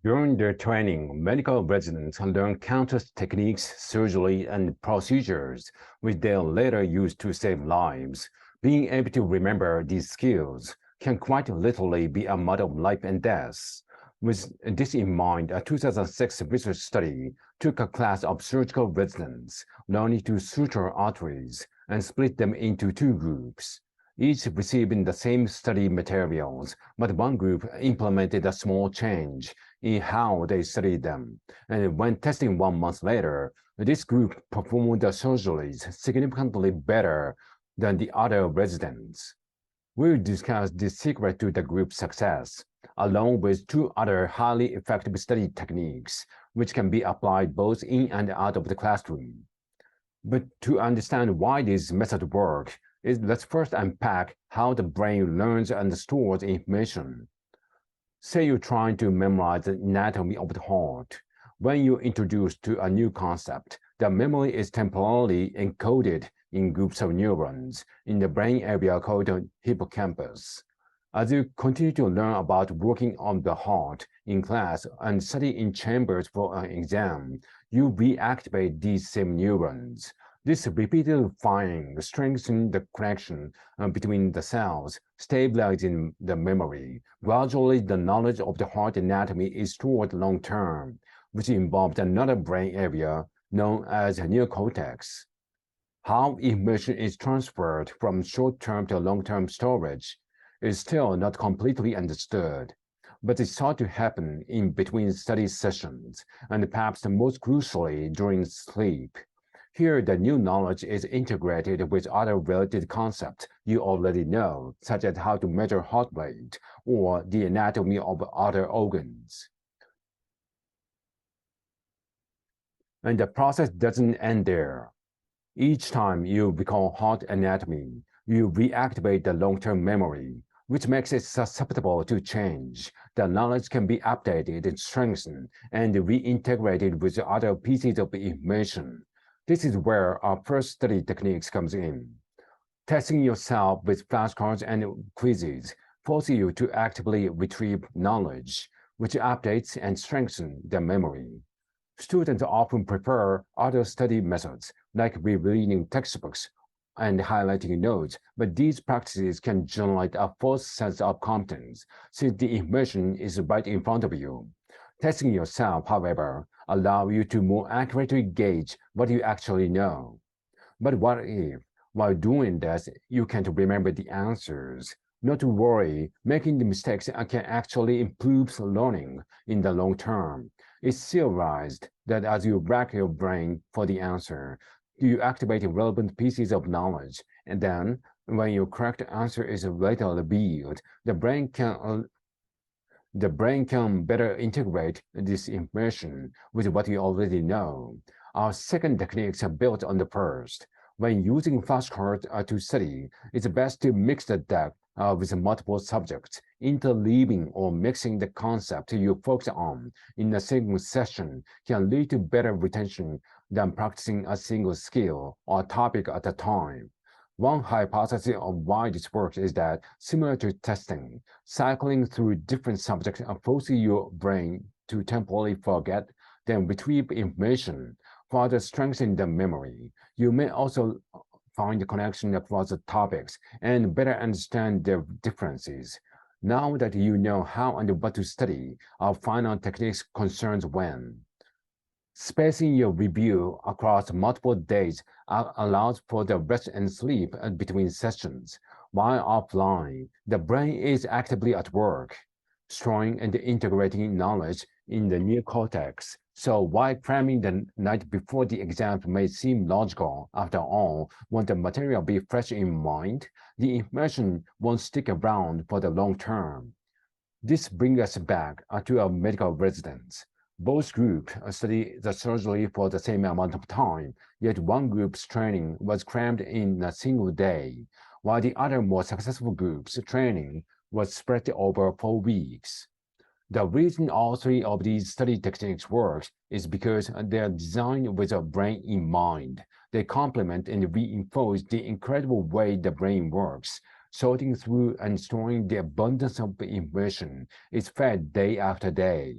During their training, medical residents learn countless techniques, surgery, and procedures, which they'll later use to save lives. Being able to remember these skills can quite literally be a matter of life and death. With this in mind, a 2006 research study took a class of surgical residents learning to suture arteries and split them into two groups, each receiving the same study materials, but one group implemented a small change in how they studied them. And when testing 1 month later, this group performed the surgeries significantly better than the other residents. We'll discuss the secret to the group's success, along with two other highly effective study techniques, which can be applied both in and out of the classroom. But to understand why these methods work, let's first unpack how the brain learns and stores information. Say you're trying to memorize the anatomy of the heart. When you're introduced to a new concept, the memory is temporarily encoded in groups of neurons in the brain area called the hippocampus. As you continue to learn about working on the heart in class and study in chambers for an exam, you reactivate these same neurons. This repeated firing strengthens the connection between the cells, stabilizing the memory. Gradually, the knowledge of the heart anatomy is stored long term, which involves another brain area known as neocortex. How information is transferred from short-term to long-term storage is still not completely understood, but it's thought to happen in between study sessions, and perhaps most crucially during sleep. Here, the new knowledge is integrated with other related concepts you already know, such as how to measure heart rate or the anatomy of other organs. And the process doesn't end there. Each time you recall heart anatomy, you reactivate the long-term memory, which makes it susceptible to change. The knowledge can be updated and strengthened and reintegrated with other pieces of information. This is where our first study techniques comes in. Testing yourself with flashcards and quizzes forces you to actively retrieve knowledge, which updates and strengthens the memory. Students often prefer other study methods, like rereading textbooks and highlighting notes, but these practices can generate a false sense of competence, since the information is right in front of you. Testing yourself, however, allows you to more accurately gauge what you actually know. But what if, while doing this, you can't remember the answers? Not to worry, making the mistakes can actually improve learning in the long term. It's theorized that as you rack your brain for the answer, you activate relevant pieces of knowledge, and then, when your correct answer is later revealed, the brain can better integrate this information with what you already know. Our second techniques are built on the first. When using flashcards to study, it's best to mix the deck with multiple subjects. Interleaving or mixing the concept you focus on in a single session can lead to better retention than practicing a single skill or topic at a time. One hypothesis of why this works is that, similar to testing, cycling through different subjects forces your brain to temporarily forget, then retrieve information, further strengthening the memory. You may also find the connection across the topics and better understand their differences. Now that you know how and what to study, our final techniques concerns when. Spacing your review across multiple days allows for the rest and sleep between sessions. While offline, the brain is actively at work, storing and integrating knowledge in the neocortex. So while cramming the night before the exam may seem logical, after all, won't the material be fresh in mind, the information won't stick around for the long term. This brings us back to our medical residents. Both groups study the surgery for the same amount of time, yet one group's training was crammed in a single day, while the other more successful group's training was spread over 4 weeks. The reason all three of these study techniques work is because they're designed with a brain in mind. They complement and reinforce the incredible way the brain works. Sorting through and storing the abundance of information is fed day after day.